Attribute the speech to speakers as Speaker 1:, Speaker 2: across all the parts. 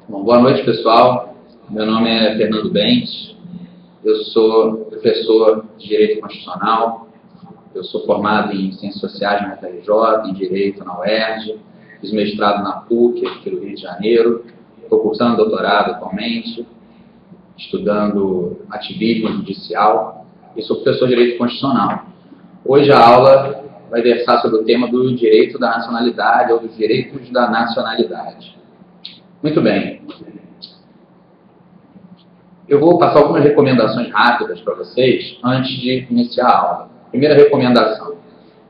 Speaker 1: Bom, boa noite, pessoal. Meu nome é Fernando Bentes. Eu sou professor de Direito Constitucional. Eu sou formado em Ciências Sociais na UFRJ, em Direito na UERJ. Fiz mestrado na PUC, aqui no Rio de Janeiro. Estou cursando doutorado atualmente, estudando ativismo judicial. E sou professor de Direito Constitucional. Hoje a aula vai versar sobre o tema do direito da nacionalidade ou dos direitos da nacionalidade. Muito bem. Eu vou passar algumas recomendações rápidas para vocês antes de iniciar a aula. Primeira recomendação.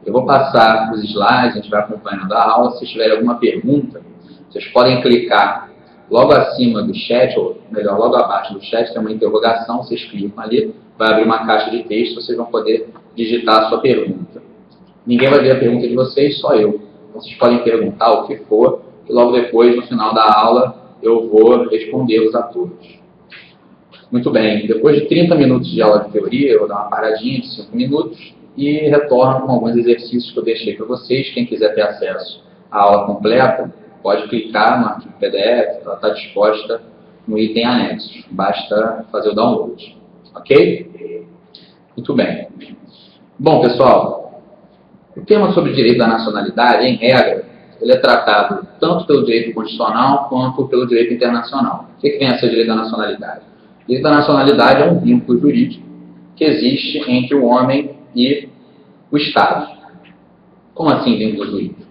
Speaker 1: Eu vou passar os slides, a gente vai acompanhando a aula. Se tiverem alguma pergunta, vocês podem clicar logo acima do chat, ou melhor, logo abaixo do chat, tem uma interrogação, vocês clicam ali, vai abrir uma caixa de texto, vocês vão poder digitar a sua pergunta. Ninguém vai ver a pergunta de vocês, só eu. Então vocês podem perguntar o que for, e logo depois, no final da aula, eu vou respondê-los a todos. Muito bem, depois de 30 minutos de aula de teoria, eu vou dar uma paradinha de 5 minutos e retorno com alguns exercícios que eu deixei para vocês. Quem quiser ter acesso à aula completa, pode clicar no arquivo PDF, ela está disposta no item anexo. Basta fazer o download. Ok? Muito bem. Bom, pessoal, o tema sobre o direito da nacionalidade, em regra, ele é tratado tanto pelo direito constitucional quanto pelo direito internacional. O que vem a ser o direito da nacionalidade? O direito da nacionalidade é um vínculo jurídico que existe entre o homem e o Estado. Como assim vínculo jurídico?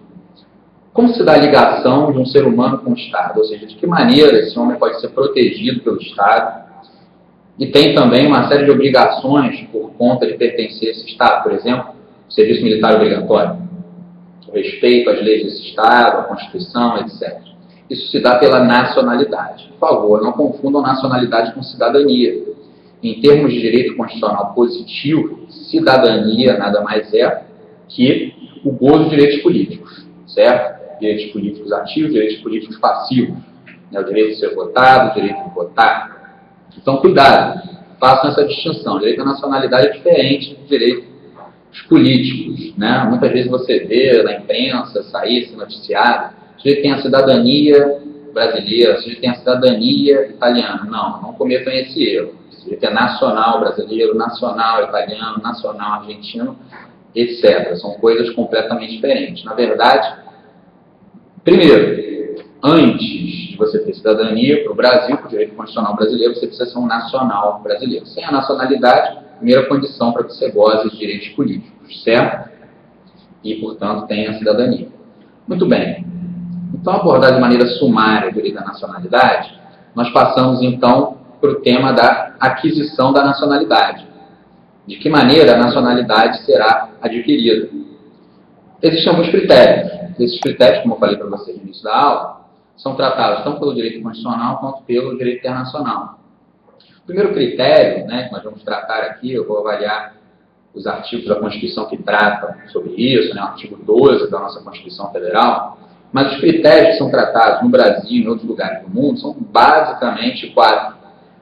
Speaker 1: Como se dá a ligação de um ser humano com o Estado? Ou seja, de que maneira esse homem pode ser protegido pelo Estado e tem também uma série de obrigações por conta de pertencer a esse Estado. Por exemplo, o serviço militar obrigatório, o respeito às leis desse Estado, à Constituição, etc. Isso se dá pela nacionalidade. Por favor, não confundam nacionalidade com cidadania. Em termos de direito constitucional positivo, cidadania nada mais é que o gozo de direitos políticos, certo? Direitos políticos ativos, direitos políticos passivos. O direito de ser votado, o direito de votar. Então, cuidado, façam essa distinção. O direito à nacionalidade é diferente do direito políticos, né? Muitas vezes você vê na imprensa sair esse noticiário, o sujeito tem a cidadania brasileira, o sujeito tem a cidadania italiana. Não cometam esse erro. O sujeito é nacional brasileiro, nacional italiano, nacional argentino, etc. São coisas completamente diferentes. Na verdade, primeiro, antes de você ter cidadania para o Brasil, para o direito constitucional brasileiro, você precisa ser um nacional brasileiro. Sem a nacionalidade, primeira condição para que você goze de direitos políticos, certo? E, portanto, tem a cidadania. Muito bem. Então, abordar de maneira sumária o direito da nacionalidade, nós passamos, então, para o tema da aquisição da nacionalidade. De que maneira a nacionalidade será adquirida? Existem alguns critérios. Esses critérios, como eu falei para vocês no início da aula, são tratados tanto pelo direito constitucional quanto pelo direito internacional. O primeiro critério, né, que nós vamos tratar aqui, eu vou avaliar os artigos da Constituição que tratam sobre isso, né, o artigo 12 da nossa Constituição Federal, mas os critérios que são tratados no Brasil e em outros lugares do mundo são basicamente 4.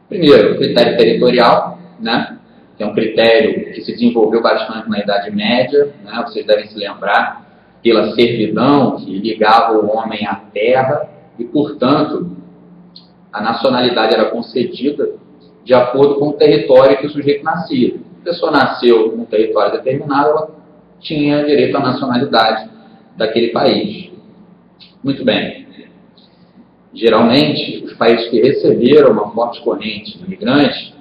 Speaker 1: Primeiro, o critério territorial, né, que é um critério que se desenvolveu bastante na Idade Média, né, vocês devem se lembrar, pela servidão que ligava o homem à terra e, portanto, a nacionalidade era concedida de acordo com o território que o sujeito nascia. Se a pessoa nasceu num território determinado, ela tinha direito à nacionalidade daquele país. Muito bem. Geralmente, os países que receberam uma forte corrente de imigrantes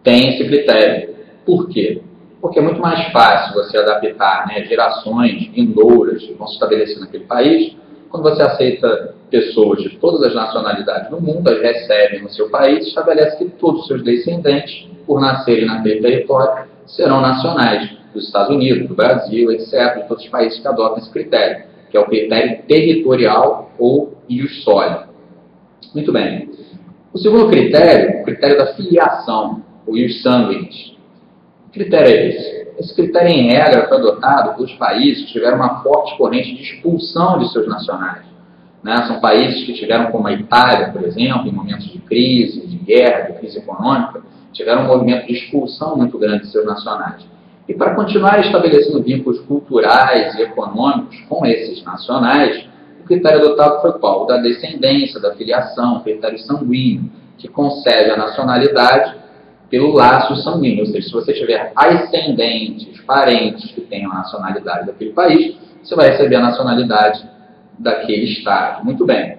Speaker 1: têm esse critério. Por quê? Porque é muito mais fácil você adaptar, né, gerações vindouras que vão se estabelecer naquele país. Quando você aceita pessoas de todas as nacionalidades do mundo, as recebe no seu país, estabelece que todos os seus descendentes, por nascerem naquele território, serão nacionais dos Estados Unidos, do Brasil, etc., de todos os países que adotam esse critério, que é o critério territorial ou ius soli. Muito bem. O segundo critério, o critério da filiação, o ius sanguinis. Que critério é esse? Esse critério, em regra, foi adotado pelos países que tiveram uma forte corrente de expulsão de seus nacionais. Né? São países que tiveram, como a Itália, por exemplo, em momentos de crise, de guerra, de crise econômica, tiveram um movimento de expulsão muito grande de seus nacionais. E para continuar estabelecendo vínculos culturais e econômicos com esses nacionais, o critério adotado foi qual? O da descendência, da filiação, o critério sanguíneo, que concede a nacionalidade pelo laço sanguíneo. Ou seja, se você tiver ascendentes, parentes que tenham a nacionalidade daquele país, você vai receber a nacionalidade daquele estado. Muito bem.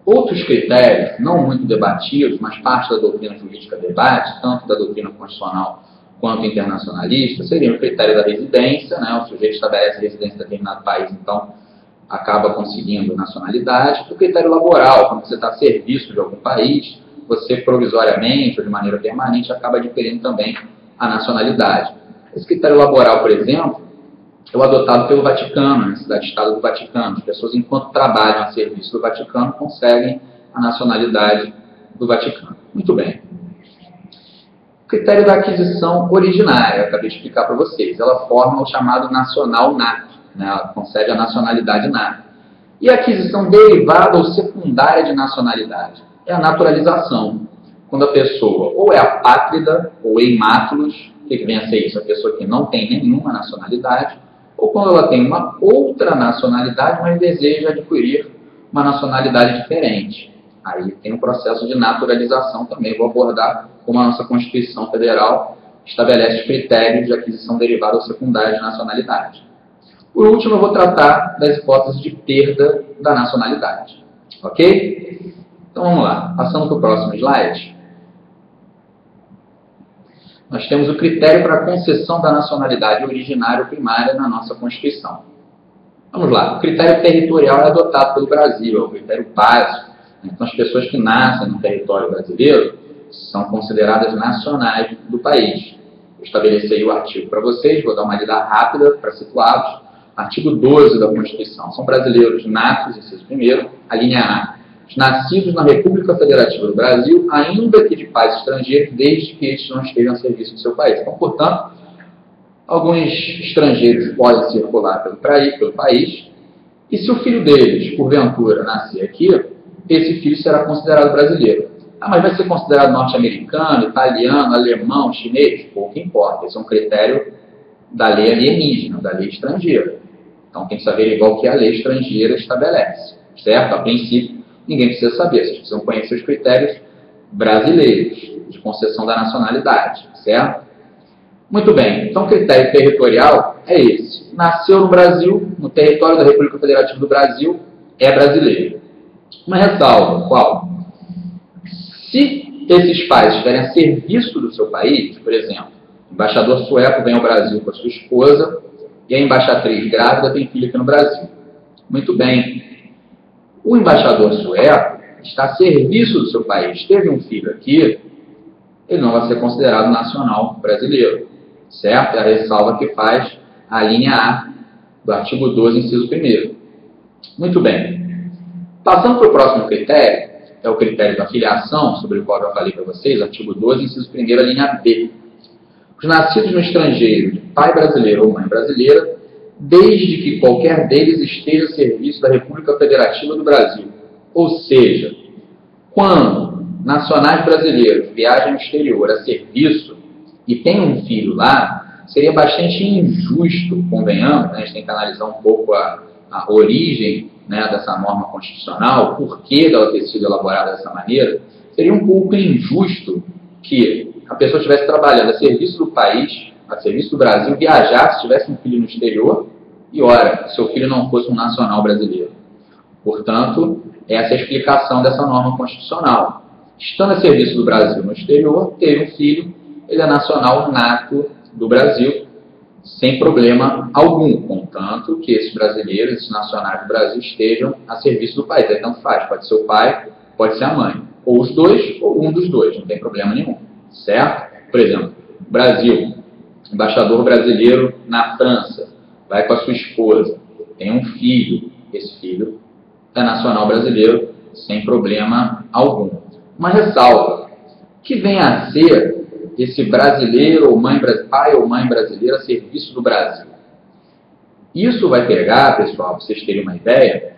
Speaker 1: Outros critérios, não muito debatidos, mas parte da doutrina jurídica debate, tanto da doutrina constitucional quanto internacionalista, seria o critério da residência, né? O sujeito estabelece residência em determinado país, então acaba conseguindo nacionalidade. O critério laboral, quando você está a serviço de algum país, você provisoriamente ou de maneira permanente acaba adquirindo também a nacionalidade. Esse critério laboral, por exemplo, é o adotado pelo Vaticano, na cidade-estado do Vaticano. As pessoas, enquanto trabalham a serviço do Vaticano, conseguem a nacionalidade do Vaticano. Muito bem. O critério da aquisição originária, eu acabei de explicar para vocês. Ela forma o chamado nacional nato, né? Ela concede a nacionalidade nata. E a aquisição derivada ou secundária de nacionalidade é a naturalização, quando a pessoa ou é apátrida ou hemátulos, o que vem a ser isso? A pessoa que não tem nenhuma nacionalidade, ou quando ela tem uma outra nacionalidade, mas deseja adquirir uma nacionalidade diferente. Aí tem um processo de naturalização também, vou abordar como a nossa Constituição Federal estabelece os critérios de aquisição derivada ou secundária de nacionalidade. Por último, eu vou tratar das hipóteses de perda da nacionalidade. Ok? Então vamos lá, passando para o próximo slide. Nós temos o critério para a concessão da nacionalidade originária ou primária na nossa Constituição. Vamos lá, o critério territorial é adotado pelo Brasil, é o critério básico. Então as pessoas que nascem no território brasileiro são consideradas nacionais do país. Eu estabeleci o artigo para vocês, vou dar uma lida rápida para situá-los. Artigo 12 da Constituição. São brasileiros natos, inciso 1º, a linha A. Nascidos na República Federativa do Brasil, ainda que de pais estrangeiros, desde que estes não estejam a serviço do seu país. Então, portanto, alguns estrangeiros podem circular pelo país, e se o filho deles, porventura, nascer aqui, esse filho será considerado brasileiro. Ah, mas vai ser considerado norte-americano, italiano, alemão, chinês? Pouco importa. Esse é um critério da lei alienígena, da lei estrangeira. Então tem que saber igual que a lei estrangeira estabelece. Certo? A princípio, ninguém precisa saber. Vocês precisam conhecer os critérios brasileiros de concessão da nacionalidade. Certo? Muito bem. Então o critério territorial é esse. Nasceu no Brasil, no território da República Federativa do Brasil, é brasileiro. Uma ressalva, qual? Se esses pais estiverem a serviço do seu país, por exemplo, o embaixador sueco vem ao Brasil com a sua esposa e a embaixatriz grávida tem filho aqui no Brasil. Muito bem. O embaixador sueco está a serviço do seu país, teve um filho aqui, ele não vai ser considerado nacional brasileiro. Certo? É a ressalva que faz a linha A do artigo 12, inciso 1º. Muito bem. Passando para o próximo critério, é o critério da filiação, sobre o qual eu já falei para vocês, artigo 12, inciso 1º, a linha B. Os nascidos no estrangeiro, de pai brasileiro ou mãe brasileira, desde que qualquer deles esteja a serviço da República Federativa do Brasil. Ou seja, quando nacionais brasileiros viajam ao exterior a serviço e têm um filho lá, seria bastante injusto, convenhamos, né? A gente tem que analisar um pouco a origem, né, dessa norma constitucional, o porquê dela ter sido elaborada dessa maneira. Seria um pouco injusto que a pessoa estivesse trabalhando a serviço do país, a serviço do Brasil, viajasse, tivesse um filho no exterior e, ora, seu filho não fosse um nacional brasileiro. Portanto, essa é a explicação dessa norma constitucional. Estando a serviço do Brasil no exterior, teve um filho, ele é nacional nato do Brasil, sem problema algum, contanto que esses brasileiros, esses nacionais do Brasil, estejam a serviço do país. Aí tanto faz, pode ser o pai, pode ser a mãe. Ou os dois, ou um dos dois, não tem problema nenhum. Certo? Por exemplo, Brasil, embaixador brasileiro na França, vai com a sua esposa, tem um filho, esse filho é nacional brasileiro, sem problema algum. Uma ressalva, que vem a ser esse brasileiro, ou pai ou mãe brasileira a serviço do Brasil. Isso vai pegar, pessoal, para vocês terem uma ideia,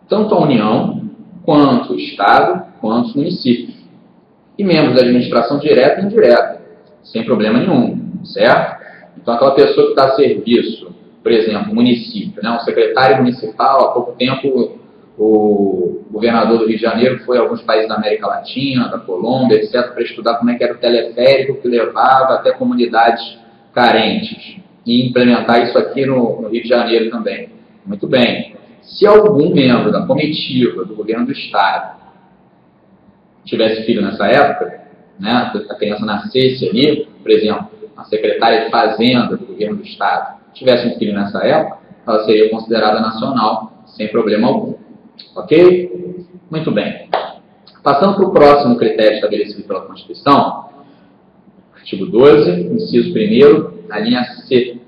Speaker 1: tanto a União, quanto o Estado, quanto os municípios. E membros da administração direta e indireta, sem problema nenhum, certo? Então aquela pessoa que está a serviço, por exemplo, município, né? Um secretário municipal, há pouco tempo o governador do Rio de Janeiro foi a alguns países da América Latina, da Colômbia, etc., para estudar como é que era o teleférico que levava até comunidades carentes e implementar isso aqui no Rio de Janeiro também. Muito bem. Se algum membro da comitiva do governo do Estado tivesse filho nessa época, né, a criança nascesse ali, por exemplo, a secretária de Fazenda do governo do Estado tivesse um filho nessa época, ela seria considerada nacional sem problema algum. Ok? Muito bem. Passando para o próximo critério estabelecido pela Constituição, artigo 12, inciso 1º, a linha C.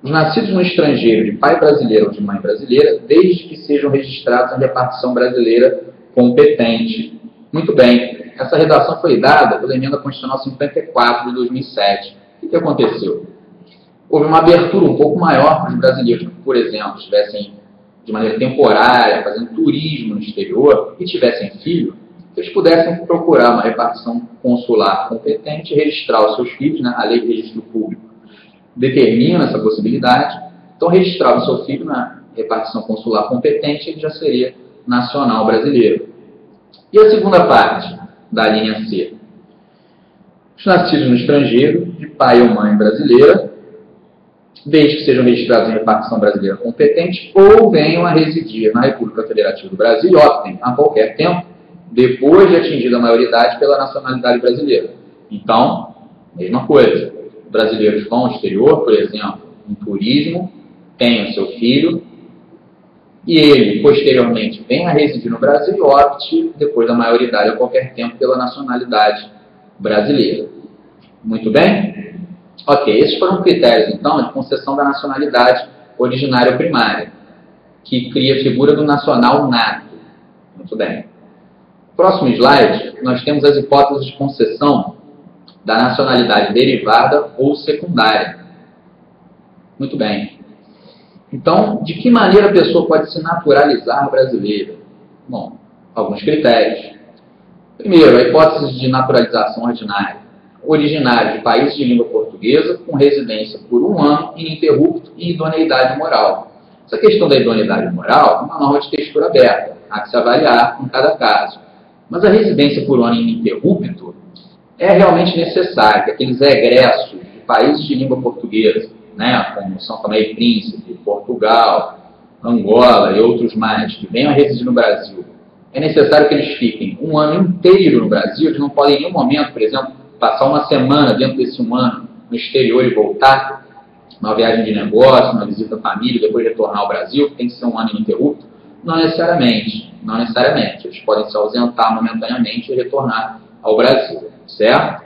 Speaker 1: Os nascidos no estrangeiro de pai brasileiro ou de mãe brasileira, desde que sejam registrados em repartição brasileira competente. Muito bem. Essa redação foi dada pela Emenda Constitucional 54 de 2007. O que aconteceu? Houve uma abertura um pouco maior para os brasileiros que, por exemplo, estivessem de maneira temporária, fazendo turismo no exterior e tivessem filho, que eles pudessem procurar uma repartição consular competente e registrar os seus filhos, né? A Lei de Registro Público determina essa possibilidade. Então, registrava o seu filho na repartição consular competente, ele já seria nacional brasileiro. E a segunda parte da linha C? Os nascidos no estrangeiro, de pai ou mãe brasileira, desde que sejam registrados em repartição brasileira competente ou venham a residir na República Federativa do Brasil e optem a qualquer tempo, depois de atingida a maioridade, pela nacionalidade brasileira. Então, mesma coisa. Brasileiros vão ao exterior, por exemplo, em turismo, têm o seu filho, e ele, posteriormente, vem a residir no Brasil e opte, depois da maioridade, a qualquer tempo, pela nacionalidade brasileira. Muito bem? Ok, esses foram critérios, então, de concessão da nacionalidade originária ou primária, que cria a figura do nacional nato. Muito bem. Próximo slide, nós temos as hipóteses de concessão da nacionalidade derivada ou secundária. Muito bem. Então, de que maneira a pessoa pode se naturalizar brasileira? Bom, alguns critérios. Primeiro, a hipótese de naturalização ordinária. Originário de países de língua portuguesa, com residência por 1 ano, ininterrupto e idoneidade moral. Essa questão da idoneidade moral é uma norma de textura aberta, há que se avaliar em cada caso. Mas a residência por 1 ano ininterrupto é realmente necessária, que aqueles egressos de países de língua portuguesa, né, como São Tomé e Príncipe, Portugal, Angola e outros mais, que venham a residir no Brasil, é necessário que eles fiquem 1 ano inteiro no Brasil, eles não podem em nenhum momento, por exemplo, passar 1 semana dentro desse 1 ano no exterior e voltar, uma viagem de negócio, uma visita à família, depois retornar ao Brasil, tem que ser 1 ano ininterrupto? Não necessariamente, não necessariamente. Eles podem se ausentar momentaneamente e retornar ao Brasil, certo?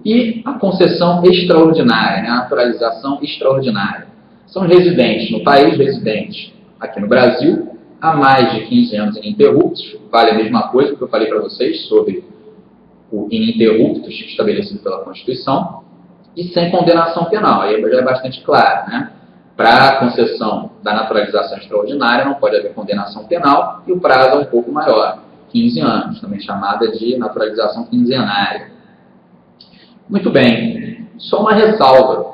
Speaker 1: E a concessão extraordinária, né? A naturalização extraordinária. São residentes no país, residentes aqui no Brasil, há mais de 15 anos ininterruptos, vale a mesma coisa que eu falei para vocês sobre o ininterruptos estabelecido pela Constituição, e sem condenação penal. Aí já é bastante claro, né? Para a concessão da naturalização extraordinária não pode haver condenação penal e o prazo é um pouco maior, 15 anos, também chamada de naturalização quinzenária. Muito bem, só uma ressalva.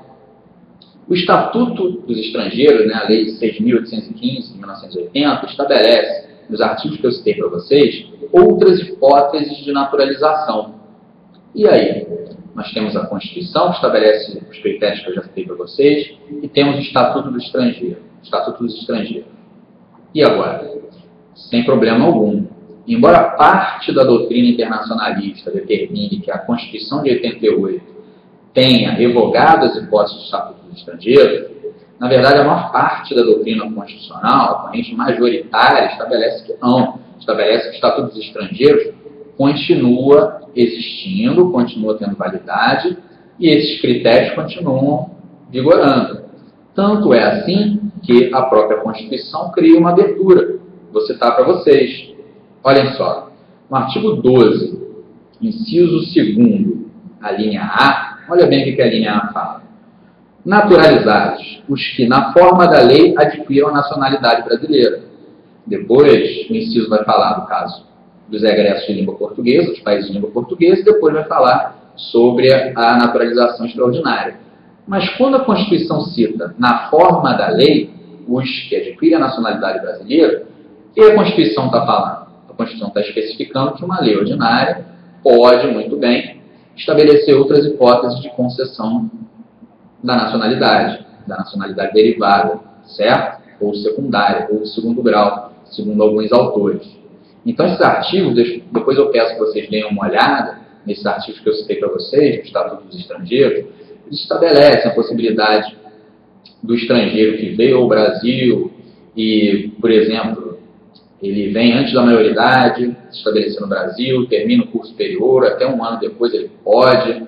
Speaker 1: O Estatuto dos Estrangeiros, né, a Lei 6.815 de 1980, estabelece, nos artigos que eu citei para vocês, outras hipóteses de naturalização. E aí? Nós temos a Constituição, que estabelece os critérios que eu já citei para vocês, e temos o Estatuto do Estrangeiro, Estatuto dos Estrangeiros. E agora? Sem problema algum. Embora parte da doutrina internacionalista determine que a Constituição de 88 tenha revogado as hipóteses do Estatuto dos Estrangeiros, na verdade, a maior parte da doutrina constitucional, a corrente majoritária, estabelece que não. Estabelece que o Estatuto dos Estrangeiros continua existindo, continua tendo validade, e esses critérios continuam vigorando. Tanto é assim que a própria Constituição cria uma abertura. Vou citar para vocês. Olhem só. No artigo 12, inciso 2º, a linha A, olha bem o que a linha A fala. Naturalizados, os que, na forma da lei, adquiram a nacionalidade brasileira. Depois, o inciso vai falar do caso dos egressos de língua portuguesa, dos países de língua portuguesa, e depois vai falar sobre a naturalização extraordinária. Mas quando a Constituição cita, na forma da lei, os que adquirem a nacionalidade brasileira, o que a Constituição está falando? A Constituição está especificando que uma lei ordinária pode, muito bem, estabelecer outras hipóteses de concessão da nacionalidade derivada, certo? Ou secundária, ou de segundo grau, segundo alguns autores. Então, esses artigos, depois eu peço que vocês deem uma olhada nesses artigos que eu citei para vocês, no Estatuto dos Estrangeiros, eles estabelecem a possibilidade do estrangeiro que veio ao Brasil e, por exemplo, ele vem antes da maioridade, se estabelecer no Brasil, termina o curso superior, até um ano depois ele pode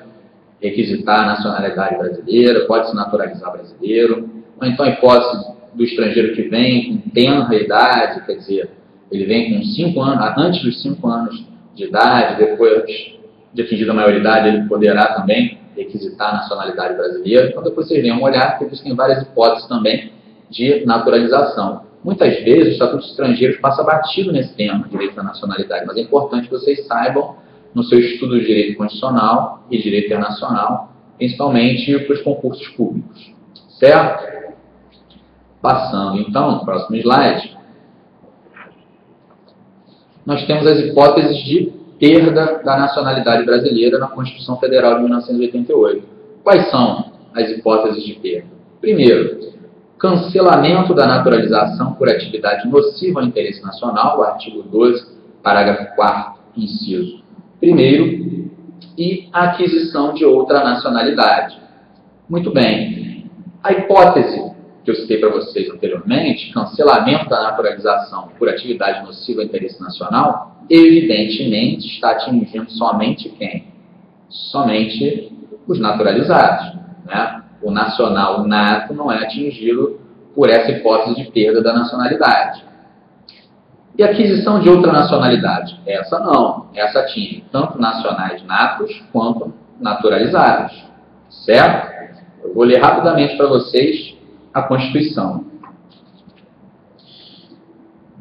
Speaker 1: requisitar a nacionalidade brasileira, pode se naturalizar brasileiro, ou então a hipótese do estrangeiro que vem com tenra idade, quer dizer, ele vem com 5 anos, antes dos 5 anos de idade, depois de atingida a maioridade, ele poderá também requisitar a nacionalidade brasileira. Então, depois vocês venham olhar, porque existem várias hipóteses também de naturalização. Muitas vezes, o Estatuto dos Estrangeiros passa batido nesse tema, direito da nacionalidade, mas é importante que vocês saibam, no seu estudo de direito constitucional e direito internacional, principalmente para os concursos públicos. Certo? Passando, então, próximo slide. Nós temos as hipóteses de perda da nacionalidade brasileira na Constituição Federal de 1988. Quais são as hipóteses de perda? Primeiro, cancelamento da naturalização por atividade nociva ao interesse nacional, o artigo 12, parágrafo 4º, inciso 1º, e a aquisição de outra nacionalidade. Muito bem. A hipótese que eu citei para vocês anteriormente, cancelamento da naturalização por atividade nociva ao interesse nacional, evidentemente está atingindo somente quem? Somente os naturalizados, né? O nacional nato não é atingido por essa hipótese de perda da nacionalidade. E aquisição de outra nacionalidade? Essa não. Essa atinge tanto nacionais natos quanto naturalizados. Certo? Eu vou ler rapidamente para vocês a Constituição.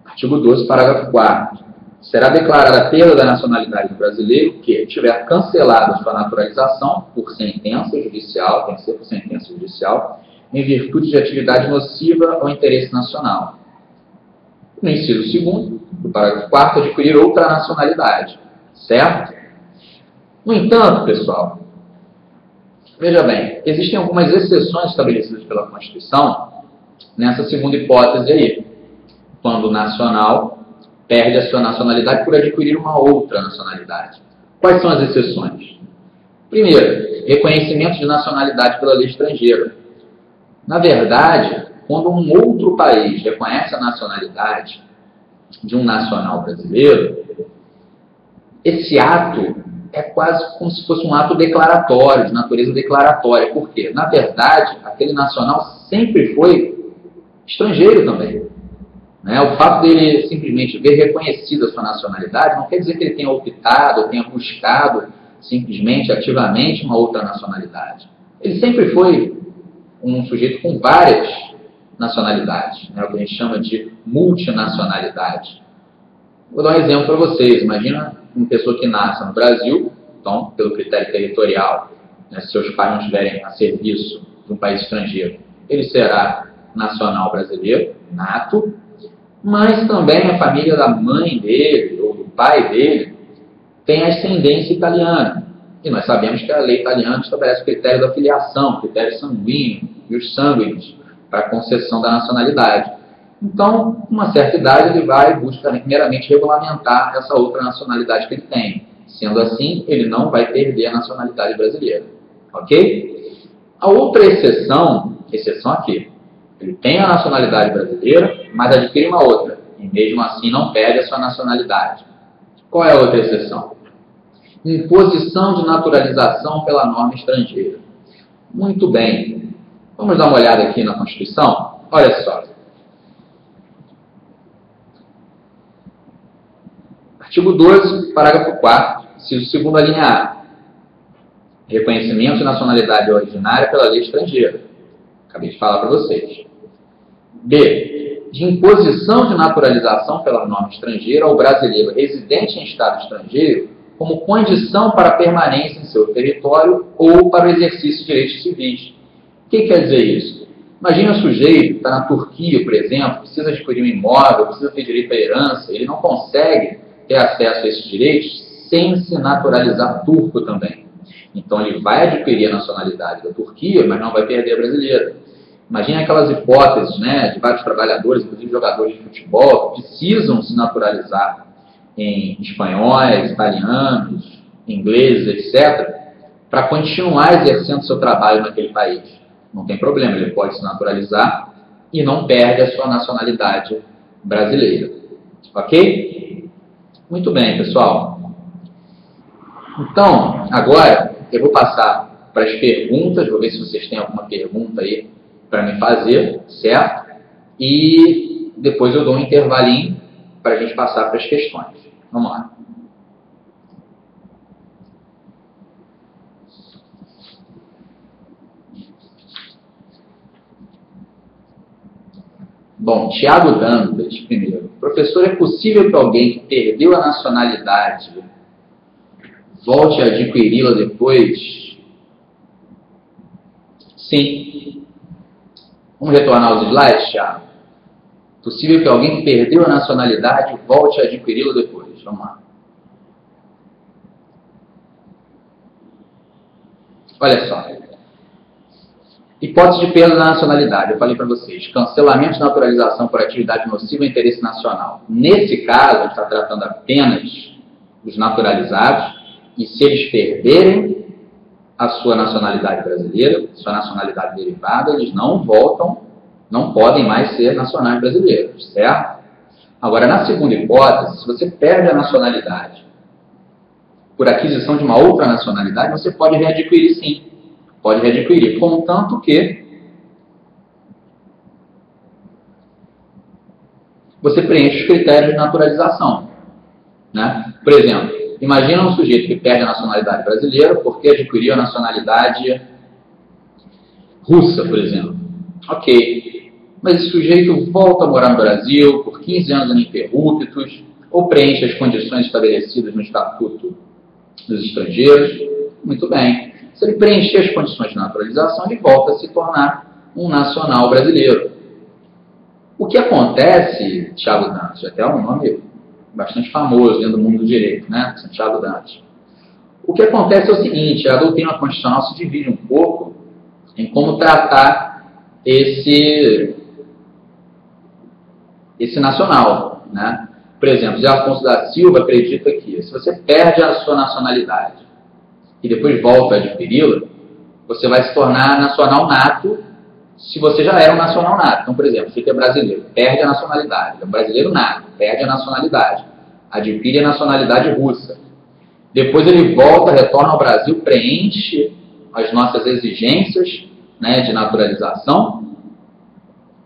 Speaker 1: Artigo 12, parágrafo 4º. Será declarada a perda da nacionalidade do brasileiro que tiver cancelado sua naturalização por sentença judicial, tem que ser por sentença judicial, em virtude de atividade nociva ao interesse nacional. No inciso 2º, do parágrafo 4º, adquirir outra nacionalidade. Certo? No entanto, pessoal, veja bem, existem algumas exceções estabelecidas pela Constituição nessa segunda hipótese aí, quando o nacional perde a sua nacionalidade por adquirir uma outra nacionalidade. Quais são as exceções? Primeiro, reconhecimento de nacionalidade pela lei estrangeira. Na verdade, quando um outro país reconhece a nacionalidade de um nacional brasileiro, esse ato é quase como se fosse um ato declaratório, de natureza declaratória. Por quê? Na verdade, aquele nacional sempre foi estrangeiro também. O fato dele simplesmente ver reconhecida a sua nacionalidade não quer dizer que ele tenha optado, tenha buscado simplesmente, ativamente, uma outra nacionalidade. Ele sempre foi um sujeito com várias nacionalidades, o que a gente chama de multinacionalidade. Vou dar um exemplo para vocês. Imagina uma pessoa que nasce no Brasil, então, pelo critério territorial, se seus pais não estiverem a serviço de um país estrangeiro, ele será nacional brasileiro, nato, mas também a família da mãe dele, ou do pai dele, tem ascendência italiana. E nós sabemos que a lei italiana estabelece o critério da filiação, o critério sanguíneo e os sanguíneos para a concessão da nacionalidade. Então, com uma certa idade, ele vai e busca primeiramente regulamentar essa outra nacionalidade que ele tem. Sendo assim, ele não vai perder a nacionalidade brasileira. Ok? A outra exceção aqui, ele tem a nacionalidade brasileira, mas adquire uma outra, e mesmo assim não perde a sua nacionalidade. Qual é a outra exceção? Imposição de naturalização pela norma estrangeira. Muito bem. Vamos dar uma olhada aqui na Constituição? Olha só. Artigo 12, parágrafo 4º, inciso 2º, a linha A. Reconhecimento de nacionalidade originária pela lei estrangeira. Acabei de falar para vocês. B. De imposição de naturalização pela norma estrangeira ao brasileiro residente em estado estrangeiro como condição para a permanência em seu território ou para o exercício de direitos civis, que quer dizer isso? Imagina o sujeito que está na Turquia, por exemplo, precisa adquirir um imóvel, precisa ter direito à herança, ele não consegue ter acesso a esses direitos sem se naturalizar turco também. Então ele vai adquirir a nacionalidade da Turquia, mas não vai perder a brasileira. Imagina aquelas hipóteses, né, de vários trabalhadores, inclusive jogadores de futebol, que precisam se naturalizar em espanhóis, italianos, ingleses, etc., para continuar exercendo seu trabalho naquele país. Não tem problema, ele pode se naturalizar e não perde a sua nacionalidade brasileira. Ok? Muito bem, pessoal. Então, agora eu vou passar para as perguntas, vou ver se vocês têm alguma pergunta aí para me fazer, certo? E depois eu dou um intervalinho para a gente passar para as questões. Vamos lá. Bom, Tiago Dantas, primeiro. Professor, é possível que alguém que perdeu a nacionalidade volte a adquiri-la depois? Sim. Vamos retornar aos slides, Tiago? Possível que alguém que perdeu a nacionalidade volte a adquiri-la depois. Vamos lá. Olha só. Hipótese de perda da nacionalidade. Eu falei para vocês. Cancelamento de naturalização por atividade nociva ao interesse nacional. Nesse caso, a gente está tratando apenas dos naturalizados. E se eles perderem a sua nacionalidade brasileira, sua nacionalidade derivada, eles não voltam, não podem mais ser nacionais brasileiros, certo? Agora, na segunda hipótese, se você perde a nacionalidade por aquisição de uma outra nacionalidade, você pode readquirir sim. Pode readquirir, contanto que você preenche os critérios de naturalização, né? Por exemplo, imagina um sujeito que perde a nacionalidade brasileira porque adquiriu a nacionalidade russa, por exemplo. Ok, mas esse sujeito volta a morar no Brasil por 15 anos ininterruptos ou preenche as condições estabelecidas no Estatuto dos Estrangeiros. Muito bem. Se ele preencher as condições de naturalização, ele volta a se tornar um nacional brasileiro. O que acontece, Tiago Dantas, até é um nome bastante famoso dentro do mundo do direito, né? Tiago Dantas. O que acontece é o seguinte, a doutrina constitucional se divide um pouco em como tratar esse nacional, né? Por exemplo, Zé Afonso da Silva acredita que se você perde a sua nacionalidade e depois volta a adquiri-la, você vai se tornar nacional nato se você já era um nacional nato. Então, por exemplo, você que é brasileiro, perde a nacionalidade, é um brasileiro nato, perde a nacionalidade, adquire a nacionalidade russa. Depois ele volta, retorna ao Brasil, preenche as nossas exigências, né, de naturalização,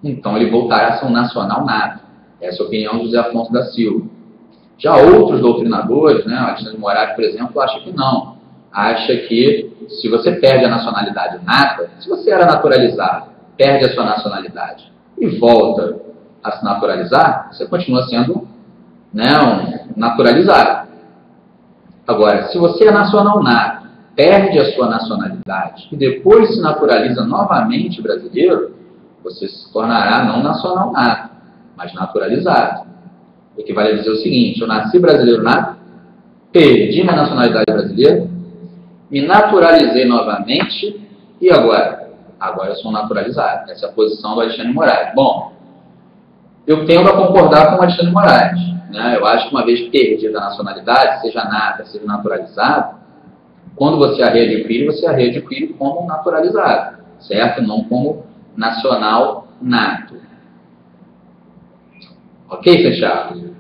Speaker 1: então ele voltará a ser um nacional nato. Essa é a opinião do José Afonso da Silva. Já outros doutrinadores, né, Alexandre de Moraes, por exemplo, acha que não. Acha que se você perde a nacionalidade nata, se você era naturalizado, perde a sua nacionalidade e volta a se naturalizar, você continua sendo, né, um naturalizado. Agora, se você é nacional nato, perde a sua nacionalidade e depois se naturaliza novamente brasileiro, você se tornará não nacional nato, mas naturalizado. O que vale dizer o seguinte: eu nasci brasileiro nato, perdi minha nacionalidade brasileira, me naturalizei novamente e agora? Agora eu sou naturalizado. Essa é a posição do Alexandre de Moraes. Bom, eu tendo a concordar com o Alexandre de Moraes, né? Eu acho que uma vez perdida a nacionalidade, seja nata, seja naturalizado, quando você a readquire como naturalizado, certo? Não como nacional nato. Ok, fechado?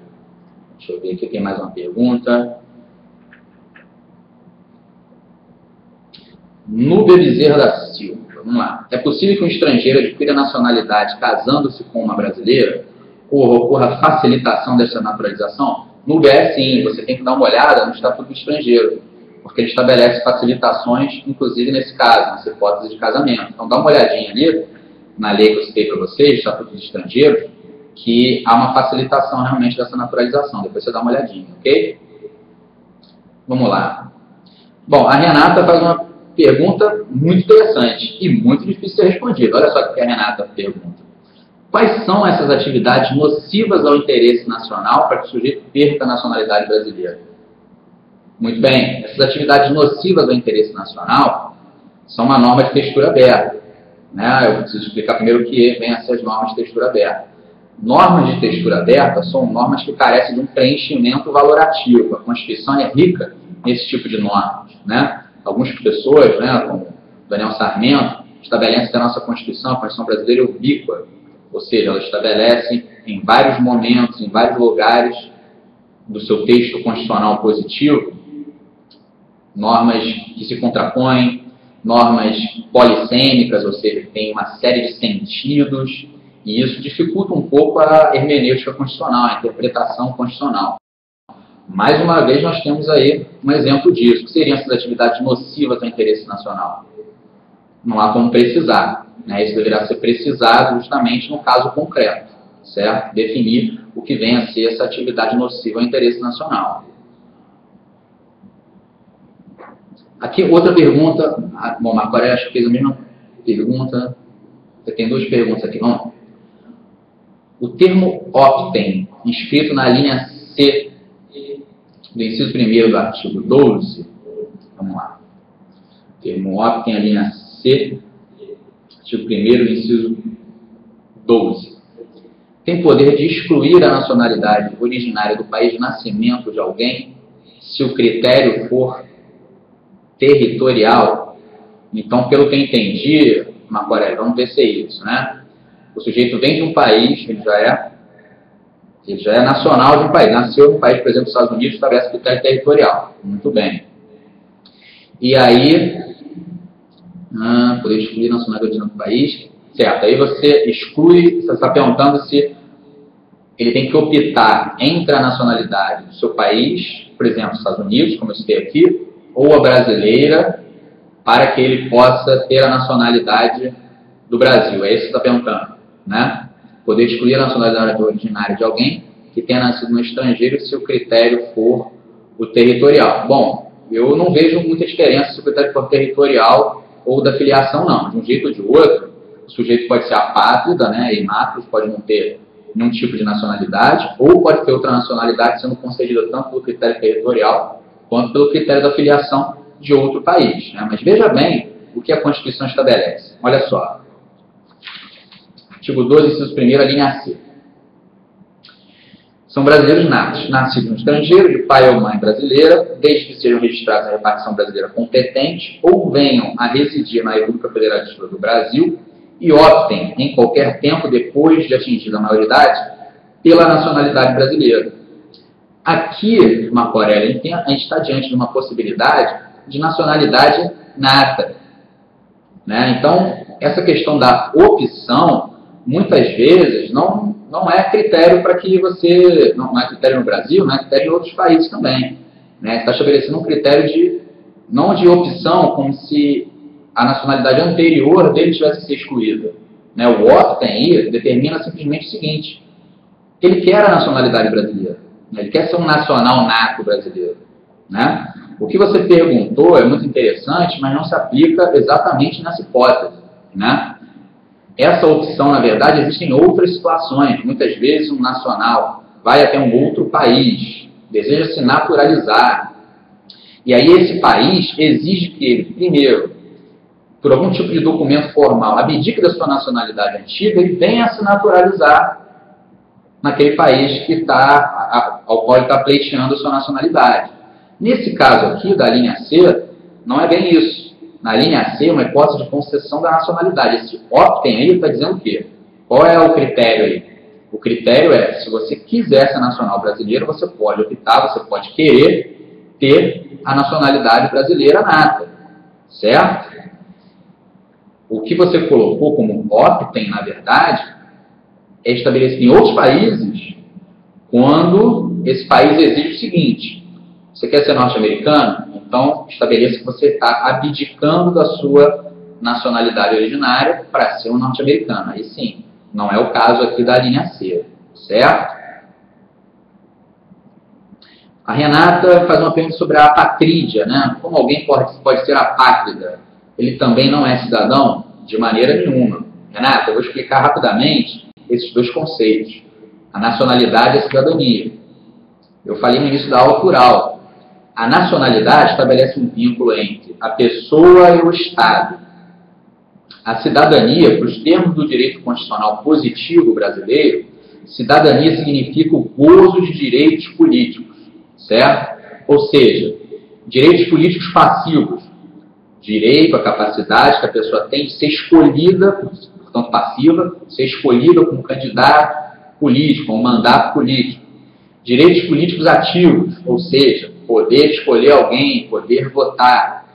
Speaker 1: Deixa eu ver aqui, tem mais uma pergunta. Núbia Bezerra da Silva. Vamos lá. É possível que um estrangeiro adquira a nacionalidade casando-se com uma brasileira? Ou ocorra facilitação dessa naturalização? Núbia é sim. Você tem que dar uma olhada no Estatuto do Estrangeiro, porque ele estabelece facilitações, inclusive nesse caso, nessa hipótese de casamento. Então dá uma olhadinha ali, na lei que eu citei para vocês, Estatuto dos Estrangeiros, que há uma facilitação realmente dessa naturalização. Depois você dá uma olhadinha, ok? Vamos lá. Bom, a Renata faz uma pergunta muito interessante e muito difícil de ser respondida. Olha só o que a Renata pergunta. Quais são essas atividades nocivas ao interesse nacional para que o sujeito perca a nacionalidade brasileira? Muito bem, essas atividades nocivas ao interesse nacional são uma norma de textura aberta. Né? Eu preciso explicar primeiro o que vem a ser as normas de textura aberta. Normas de textura aberta são normas que carecem de um preenchimento valorativo. A Constituição é rica nesse tipo de normas. Né? Algumas pessoas, né, como Daniel Sarmento, estabelecem que a nossa Constituição, a Constituição brasileira, é ubíqua. Ou seja, ela estabelece em vários momentos, em vários lugares do seu texto constitucional positivo, normas que se contrapõem, normas polissêmicas, ou seja, que tem uma série de sentidos, e isso dificulta um pouco a hermenêutica constitucional, a interpretação constitucional. Mais uma vez, nós temos aí um exemplo disso. O que seriam essas atividades nocivas ao interesse nacional? Não há como precisar. Né? Isso deverá ser precisado justamente no caso concreto, certo? Definir o que vem a ser essa atividade nociva ao interesse nacional. Aqui, outra pergunta. Bom, Marco Aurélio acho que fez a mesma pergunta. Você tem duas perguntas aqui. Vamos lá. O termo optem, inscrito na linha C do inciso 1º do artigo 12, vamos lá. O termo optem, a linha C, artigo 1º do inciso 12. Tem poder de excluir a nacionalidade originária do país de nascimento de alguém se o critério for territorial. Então, pelo que eu entendi, Marco Aurélio, vamos ver se é isso, né? O sujeito vem de um país, ele já é nacional de um país, nasceu no país, por exemplo, dos Estados Unidos, estabelece critério territorial. Muito bem. E aí, poder excluir a nacionalidade do país, certo. Aí você exclui, você está perguntando se ele tem que optar entre a nacionalidade do seu país, por exemplo, dos Estados Unidos, como eu citei aqui, ou a brasileira, para que ele possa ter a nacionalidade do Brasil. É isso que você está perguntando, né? Poder excluir a nacionalidade originária de alguém que tenha nascido no estrangeiro se o critério for o territorial. Bom, eu não vejo muita diferença se o critério for territorial ou da filiação, não. De um jeito ou de outro, o sujeito pode ser apátrida, né? Imátrida, pode não ter nenhum tipo de nacionalidade, ou pode ter outra nacionalidade sendo concedida tanto pelo critério territorial quanto pelo critério da filiação de outro país. Né? Mas veja bem o que a Constituição estabelece. Olha só. Artigo 12, inciso 1º, a linha C. São brasileiros natos, nascidos no estrangeiro, de pai ou mãe brasileira, desde que sejam registrados na repartição brasileira competente, ou venham a residir na República Federativa do Brasil e optem, em qualquer tempo depois de atingida a maioridade, pela nacionalidade brasileira. Aqui, Marco Aurélio, a gente está diante de uma possibilidade de nacionalidade nata. Né? Então, essa questão da opção, muitas vezes, não é critério para que você... Não é critério no Brasil, não é critério em outros países também. Né? Está estabelecendo um critério não de opção, como se a nacionalidade anterior dele tivesse que ser excluída. Né? O optem aí determina simplesmente o seguinte: ele quer a nacionalidade brasileira. Né? Ele quer ser um nacional nato brasileiro. Né? O que você perguntou é muito interessante, mas não se aplica exatamente nessa hipótese. Né? Essa opção, na verdade, existem outras situações. Muitas vezes um nacional vai até um outro país, deseja se naturalizar. E aí esse país exige que ele, primeiro, por algum tipo de documento formal, abdique da sua nacionalidade antiga e venha se naturalizar naquele país ao qual ele está pleiteando a sua nacionalidade. Nesse caso aqui, da linha C, não é bem isso. Na linha C, uma hipótese de concessão da nacionalidade. Esse optem aí está dizendo o quê? Qual é o critério aí? O critério é, se você quiser ser nacional brasileiro, você pode optar, você pode querer ter a nacionalidade brasileira nata. Certo? O que você colocou como optem, na verdade, é estabelecido em outros países quando esse país exige o seguinte: você quer ser norte-americano? Então, estabeleça que você está abdicando da sua nacionalidade originária para ser um norte-americano. Aí sim, não é o caso aqui da linha C, certo? A Renata faz uma pergunta sobre a apatrídia, né? Como alguém pode ser apátrida? Ele também não é cidadão? De maneira nenhuma. Renata, eu vou explicar rapidamente esses dois conceitos. A nacionalidade e a cidadania. Eu falei no início da aula plural. A nacionalidade estabelece um vínculo entre a pessoa e o Estado. A cidadania, para os termos do direito constitucional positivo brasileiro, cidadania significa o gozo de direitos políticos, certo? Ou seja, direitos políticos passivos. Direito, a capacidade que a pessoa tem de ser escolhida, portanto passiva, ser escolhida como candidato político, um mandato político. Direitos políticos ativos, ou seja, poder escolher alguém, poder votar.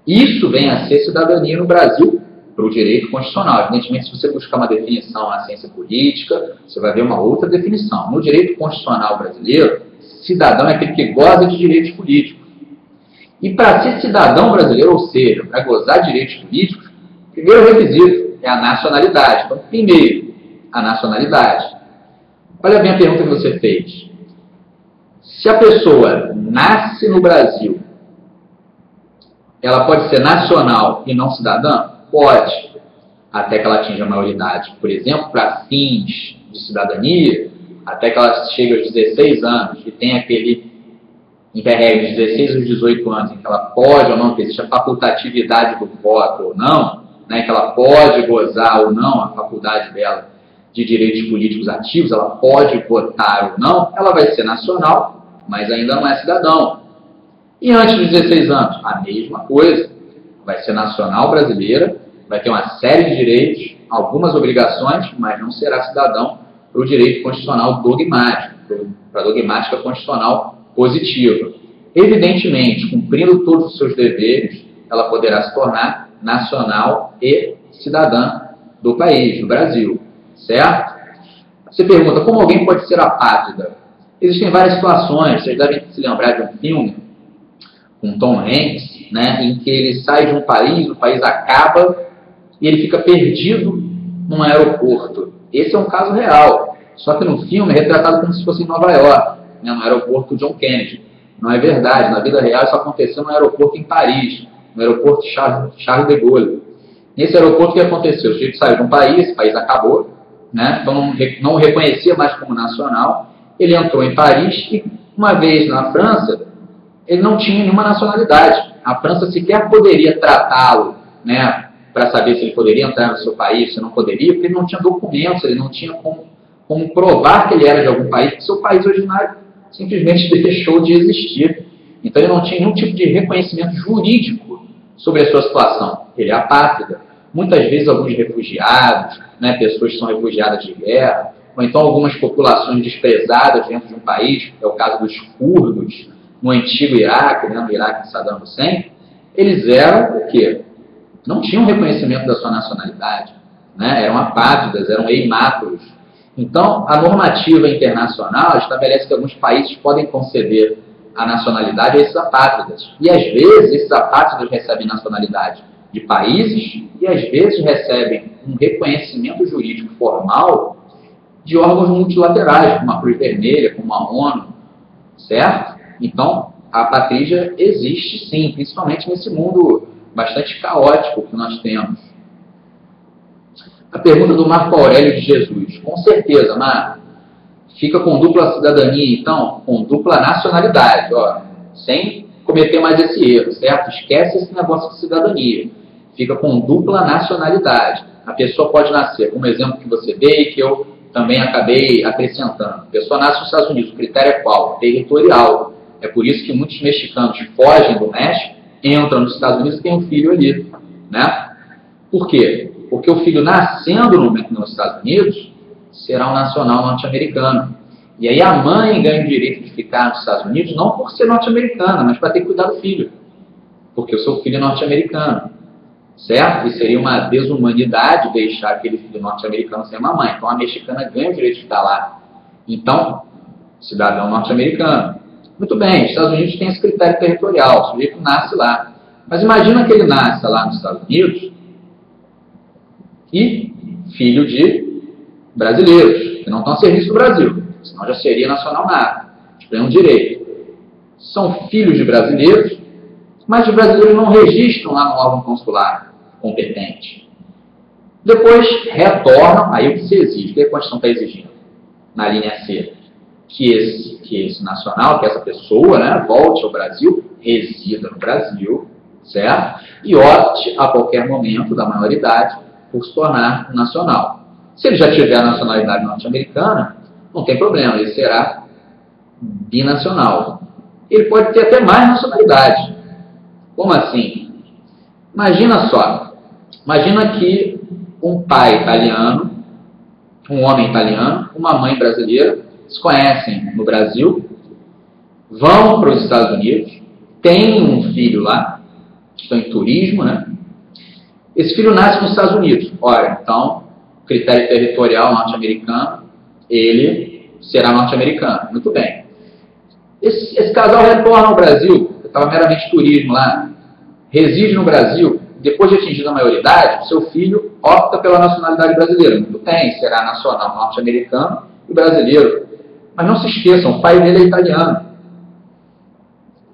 Speaker 1: Isso vem a ser cidadania no Brasil para o direito constitucional. Evidentemente, se você buscar uma definição na ciência política, você vai ver uma outra definição. No direito constitucional brasileiro, cidadão é aquele que goza de direitos políticos. E para ser cidadão brasileiro, ou seja, para gozar de direitos políticos, o primeiro requisito é a nacionalidade. Então, primeiro, a nacionalidade. Olha bem a pergunta que você fez. Se a pessoa nasce no Brasil, ela pode ser nacional e não cidadã? Pode, até que ela atinja a maioridade. Por exemplo, para fins de cidadania, até que ela chegue aos 16 anos e tenha aquele interregno de 16 aos 18 anos, em que ela pode ou não, que existe a facultatividade do voto ou não, né, que ela pode gozar ou não a faculdade dela de direitos políticos ativos, ela pode votar ou não, ela vai ser nacional, mas ainda não é cidadão. E antes dos 16 anos, a mesma coisa. Vai ser nacional brasileira, vai ter uma série de direitos, algumas obrigações, mas não será cidadão para o direito constitucional dogmático, para a dogmática constitucional positiva. Evidentemente, cumprindo todos os seus deveres, ela poderá se tornar nacional e cidadã do país, do Brasil. Certo? Você pergunta, como alguém pode ser apátrida? Existem várias situações, vocês devem se lembrar de um filme com Tom Hanks, né, em que ele sai de um país, o país acaba e ele fica perdido num aeroporto. Esse é um caso real, só que no filme é retratado como se fosse em Nova York, né, no aeroporto John Kennedy. Não é verdade, na vida real isso aconteceu no aeroporto em Paris, no aeroporto Charles de Gaulle. Nesse aeroporto o que aconteceu? O sujeito saiu de um país, esse país acabou, né, então não o reconhecia mais como nacional, ele entrou em Paris e uma vez na França, ele não tinha nenhuma nacionalidade. A França sequer poderia tratá-lo, né, para saber se ele poderia entrar no seu país, se não poderia, porque ele não tinha documentos, ele não tinha como provar que ele era de algum país, porque seu país originário simplesmente deixou de existir. Então ele não tinha nenhum tipo de reconhecimento jurídico sobre a sua situação. Ele é apátrida. Muitas vezes alguns refugiados, né, pessoas que são refugiadas de guerra, ou então algumas populações desprezadas dentro de um país, é o caso dos curdos, no antigo Iraque, né, no Iraque de Saddam Hussein, eles eram o quê? Não tinham reconhecimento da sua nacionalidade, né? Eram apátridas, eram eimáturos. Então, a normativa internacional estabelece que alguns países podem conceder a nacionalidade a esses apátridas. E, às vezes, esses apátridas recebem nacionalidade de países e, às vezes, recebem um reconhecimento jurídico formal de órgãos multilaterais, como a Cruz Vermelha, como a ONU, certo? Então, a apatrídia existe sim, principalmente nesse mundo bastante caótico que nós temos. A pergunta do Marco Aurélio de Jesus. Com certeza, Marco. Fica com dupla cidadania, então, com dupla nacionalidade, ó, sem cometer mais esse erro, certo? Esquece esse negócio de cidadania. Fica com dupla nacionalidade. A pessoa pode nascer, como exemplo que você deu e que eu também acabei acrescentando. A pessoa nasce nos Estados Unidos. O critério é qual? Territorial. É por isso que muitos mexicanos fogem do México, entram nos Estados Unidos e têm um filho ali, né? Por quê? Porque o filho nascendo nos Estados Unidos será um nacional norte-americano. E aí a mãe ganha o direito de ficar nos Estados Unidos não por ser norte-americana, mas para ter que cuidar do filho. Porque o seu filho é norte-americano, certo? E seria uma desumanidade deixar aquele filho norte-americano sem uma mãe. Então a mexicana ganha o direito de ficar lá. Então, cidadão norte-americano. Muito bem, os Estados Unidos têm esse critério territorial, o sujeito nasce lá. Mas imagina que ele nasce lá nos Estados Unidos e filho de brasileiros, que não estão a serviço do Brasil, senão já seria nacional nato, de pleno direito. são filhos de brasileiros, mas os brasileiros não registram lá no órgão consular competente. Depois retornam, aí o que se exige, o que a Constituição está exigindo? Na linha C, que esse nacional, que essa pessoa, né, volte ao Brasil, resida no Brasil, certo? E opte a qualquer momento da maioridade por se tornar um nacional. Se ele já tiver a nacionalidade norte-americana, não tem problema, ele será binacional. Ele pode ter até mais nacionalidade. Como assim? Imagina só, imagina que um pai italiano, um homem italiano, uma mãe brasileira, se conhecem no Brasil, vão para os Estados Unidos, têm um filho lá, estão em turismo, né? Esse filho nasce nos Estados Unidos. Olha, então, critério territorial norte-americano, ele será norte-americano. Muito bem. Esse casal retorna ao Brasil, estava meramente turismo lá, reside no Brasil, depois de atingida a maioridade, seu filho opta pela nacionalidade brasileira. Muito bem, será nacional norte-americano e brasileiro. Mas não se esqueçam, o pai dele é italiano.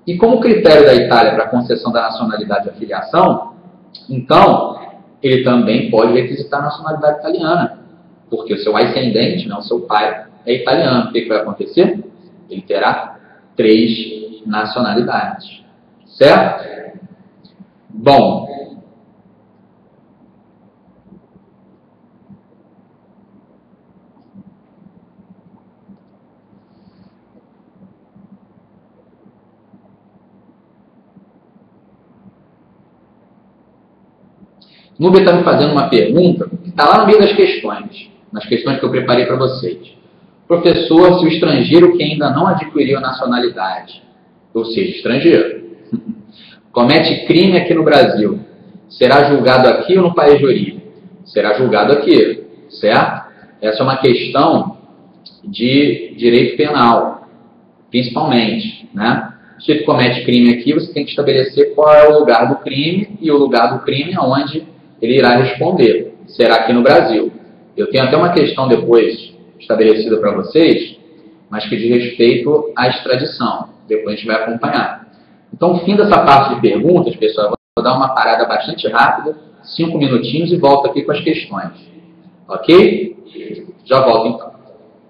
Speaker 1: E como critério da Itália para a concessão da nacionalidade e afiliação, então, ele também pode requisitar a nacionalidade italiana, porque o seu ascendente, não, o seu pai, é italiano. O que vai acontecer? Ele terá 3 nacionalidades. Certo? Bom, Nubia está me fazendo uma pergunta que está lá no meio das questões, nas questões que eu preparei para vocês. Professor, se o estrangeiro que ainda não adquiriu a nacionalidade, ou seja, estrangeiro, comete crime aqui no Brasil, será julgado aqui ou no país de origem? Será julgado aqui, certo? Essa é uma questão de direito penal, principalmente, né? Se ele comete crime aqui, você tem que estabelecer qual é o lugar do crime, e o lugar do crime é onde ele irá responder. Será aqui no Brasil. Eu tenho até uma questão depois estabelecida para vocês, mas que diz respeito à extradição. Depois a gente vai acompanhar. Então, fim dessa parte de perguntas, pessoal, eu vou dar uma parada bastante rápida, 5 minutinhos, e volto aqui com as questões. Ok? Já volto então.